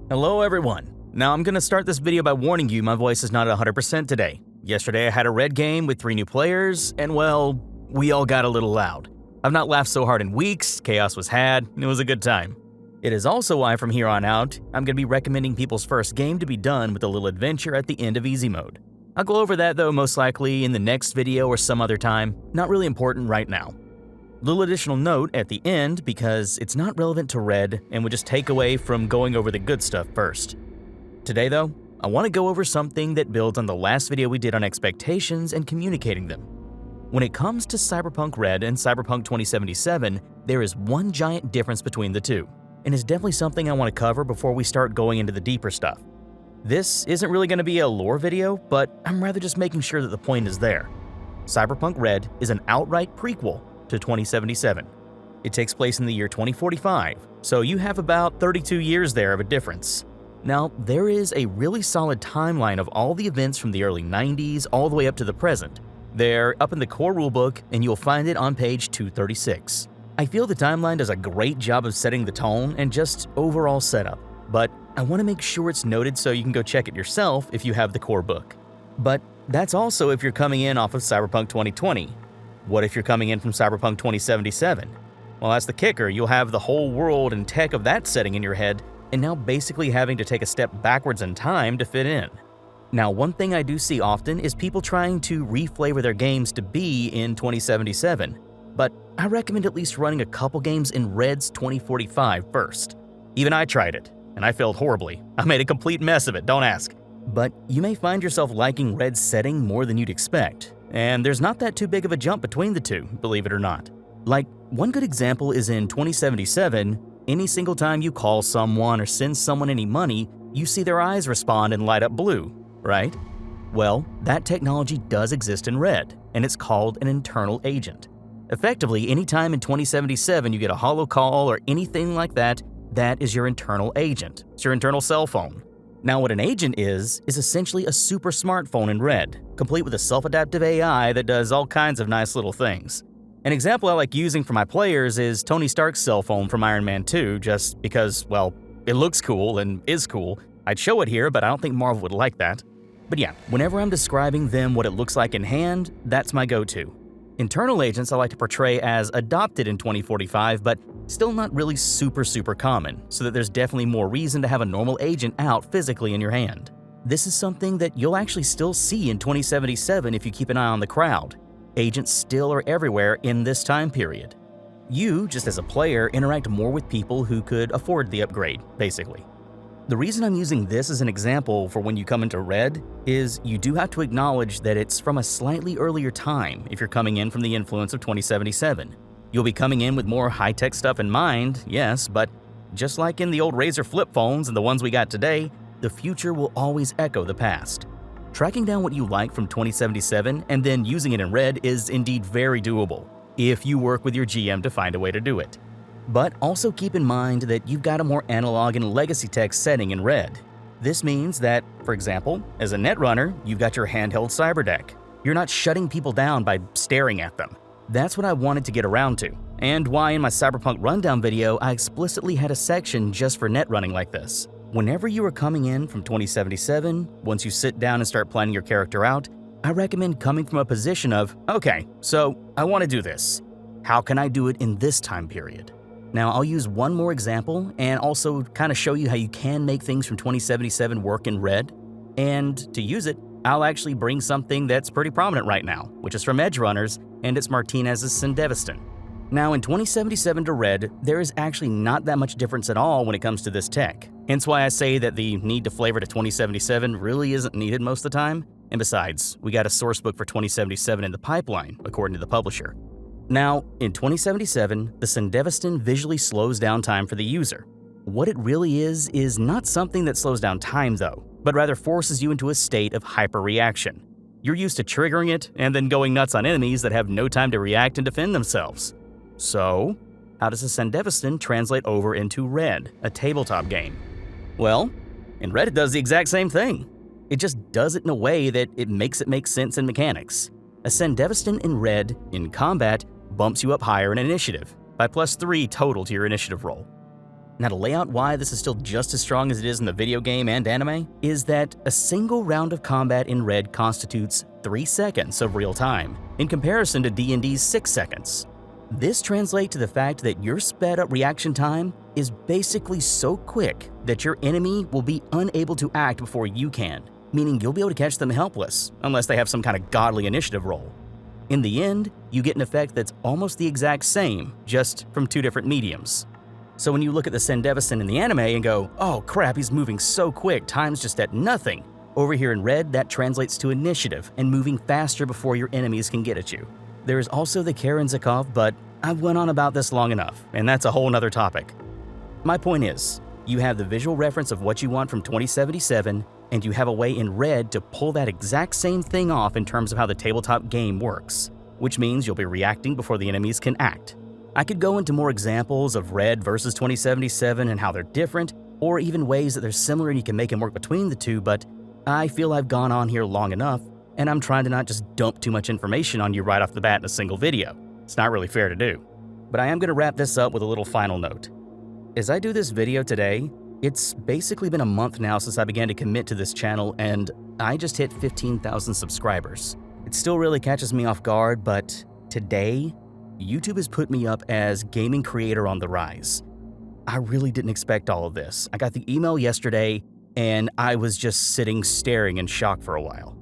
Hello everyone. Now I'm gonna start this video by warning you my voice is not 100% today. Yesterday I had a Red game with 3 new players, and well, we all got a little loud. I've not laughed so hard in weeks, chaos was had, and it was a good time. It is also why from here on out, I'm gonna be recommending people's first game to be done with a little adventure at the end of easy mode. I'll go over that though most likely in the next video or some other time, not really important right now. Little additional note at the end because it's not relevant to Red and would just take away from going over the good stuff first. Today though, I want to go over something that builds on the last video we did on expectations and communicating them. When it comes to Cyberpunk Red and Cyberpunk 2077, there is one giant difference between the two, and it's definitely something I want to cover before we start going into the deeper stuff. This isn't really going to be a lore video, but I'm rather just making sure that the point is there. Cyberpunk Red is an outright prequel to 2077. It takes place in the year 2045, so you have about 32 years there of a difference. Now, there is a really solid timeline of all the events from the early 90s all the way up to the present. They're up in the core rulebook, and you'll find it on page 236. I feel the timeline does a great job of setting the tone and just overall setup, but I want to make sure it's noted so you can go check it yourself if you have the core book. But that's also if you're coming in off of Cyberpunk 2020. What if you're coming in from Cyberpunk 2077? Well, that's the kicker. You'll have the whole world and tech of that setting in your head, and now basically having to take a step backwards in time to fit in. Now, one thing I do see often is people trying to reflavor their games to be in 2077, but I recommend at least running a couple games in Red's 2045 first. Even I tried it, and I failed horribly. I made a complete mess of it, don't ask. But you may find yourself liking Red's setting more than you'd expect. And there's not that too big of a jump between the two, believe it or not. Like, one good example is in 2077, any single time you call someone or send someone any money, you see their eyes respond and light up blue, right? Well, that technology does exist in Red, and it's called an internal agent. Effectively, anytime in 2077 you get a holo call or anything like that, that is your internal agent. It's your internal cell phone. Now, what an agent is essentially a super smartphone in Red, complete with a self-adaptive AI that does all kinds of nice little things. An example I like using for my players is Tony Stark's cell phone from Iron Man 2, just because, well, it looks cool and is cool. I'd show it here, but I don't think Marvel would like that. But yeah, whenever I'm describing them what it looks like in hand, that's my go-to. Internal agents I like to portray as adopted in 2045, but still not really super common, so that there's definitely more reason to have a normal agent out physically in your hand. This is something that you'll actually still see in 2077 if you keep an eye on the crowd. Agents still are everywhere in this time period. You, just as a player, interact more with people who could afford the upgrade, basically. The reason I'm using this as an example for when you come into Red is you do have to acknowledge that it's from a slightly earlier time if you're coming in from the influence of 2077. You'll be coming in with more high-tech stuff in mind, yes, but just like in the old Razr flip phones and the ones we got today, the future will always echo the past. Tracking down what you like from 2077 and then using it in Red is indeed very doable, if you work with your GM to find a way to do it. But also keep in mind that you've got a more analog and legacy tech setting in Red. This means that, for example, as a netrunner, you've got your handheld cyber deck. You're not shutting people down by staring at them. That's what I wanted to get around to, and why in my Cyberpunk Rundown video I explicitly had a section just for net running like this. Whenever you are coming in from 2077, once you sit down and start planning your character out, I recommend coming from a position of, okay, so I want to do this. How can I do it in this time period? Now, I'll use one more example and also kind of show you how you can make things from 2077 work in Red. And to use it, I'll actually bring something that's pretty prominent right now, which is from Edgerunners, and it's Martinez Sandevistan. Now, in 2077 to Red, there is actually not that much difference at all when it comes to this tech. Hence why I say that the need to flavor to 2077 really isn't needed most of the time. And besides, we got a source book for 2077 in the pipeline, according to the publisher. Now, in 2077, the Sandevistan visually slows down time for the user. What it really is not something that slows down time though, but rather forces you into a state of hyper-reaction. You're used to triggering it and then going nuts on enemies that have no time to react and defend themselves. So, how does the Sandevistan translate over into Red, a tabletop game? Well, in Red it does the exact same thing. It just does it in a way that it makes it make sense in mechanics. A Sandevistan in Red, in combat, bumps you up higher in initiative, by +3 total to your initiative roll. Now, to lay out why this is still just as strong as it is in the video game and anime is that a single round of combat in Red constitutes 3 seconds of real time, in comparison to D&D's 6 seconds. This translates to the fact that your sped up reaction time is basically so quick that your enemy will be unable to act before you can, meaning you'll be able to catch them helpless, unless they have some kind of godly initiative roll. In the end, you get an effect that's almost the exact same, just from 2 different mediums. So when you look at the Sandevistan in the anime and go, oh crap, he's moving so quick, time's just at nothing. Over here in Red, that translates to initiative and moving faster before your enemies can get at you. There is also the Karen Zakov, but I've went on about this long enough, and that's a whole nother topic. My point is, you have the visual reference of what you want from 2077, and you have a way in Red to pull that exact same thing off in terms of how the tabletop game works, which means you'll be reacting before the enemies can act. I could go into more examples of Red versus 2077 and how they're different, or even ways that they're similar and you can make them work between the two, but I feel I've gone on here long enough, and I'm trying to not just dump too much information on you right off the bat in a single video. It's not really fair to do. But I am going to wrap this up with a little final note. As I do this video today, it's basically been a month now since I began to commit to this channel, and I just hit 15,000 subscribers. It still really catches me off guard, but today, YouTube has put me up as gaming creator on the rise. I really didn't expect all of this. I got the email yesterday, and I was just sitting staring in shock for a while.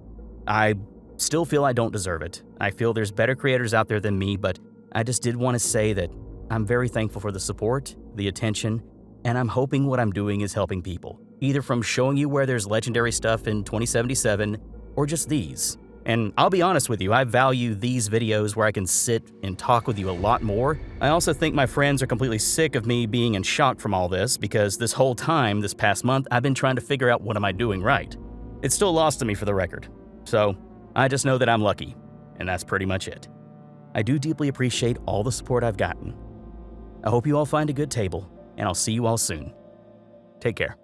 I still feel I don't deserve it. I feel there's better creators out there than me, but I just did want to say that I'm very thankful for the support, the attention, and I'm hoping what I'm doing is helping people, either from showing you where there's legendary stuff in 2077 or just these. And I'll be honest with you, I value these videos where I can sit and talk with you a lot more. I also think my friends are completely sick of me being in shock from all this because this whole time, this past month, I've been trying to figure out what am I doing right. It's still lost to me for the record. So I just know that I'm lucky, and that's pretty much it. I do deeply appreciate all the support I've gotten. I hope you all find a good table, and I'll see you all soon. Take care.